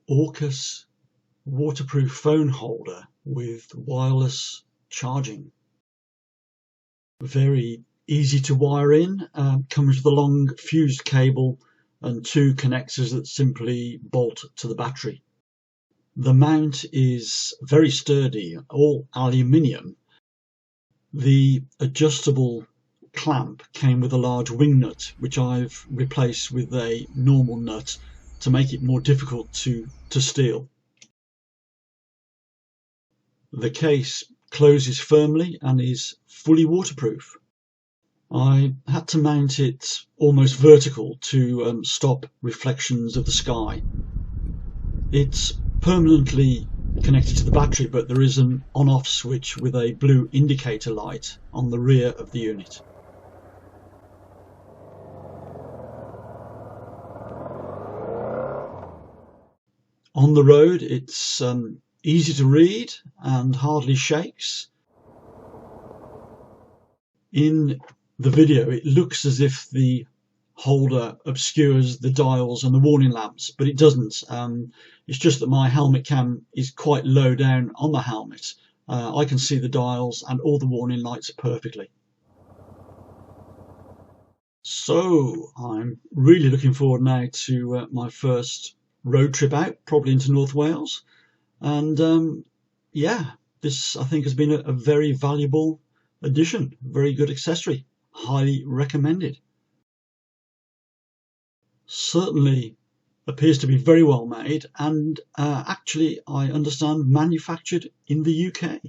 ORCAS waterproof phone holder with wireless charging. Very easy to wire in, comes with a long fused cable and two connectors that simply bolt to the battery. The mount is very sturdy, all aluminium. The adjustable clamp came with a large wing nut, which I've replaced with a normal nut to make it more difficult to steal. The case closes firmly and is fully waterproof. I had to mount it almost vertical to stop reflections of the sky. It's permanently connected to the battery, but there is an on-off switch with a blue indicator light on the rear of the unit. On the road, it's easy to read and hardly shakes. In the video, it looks as if the holder obscures the dials and the warning lamps, but it doesn't. It's just that my helmet cam is quite low down on the helmet. I can see the dials and all the warning lights perfectly. So I'm really looking forward now to my first road trip out, probably into North Wales. And yeah, this I think has been a very valuable addition, very good accessory, highly recommended. Certainly appears to be very well made and actually I understand manufactured in the UK.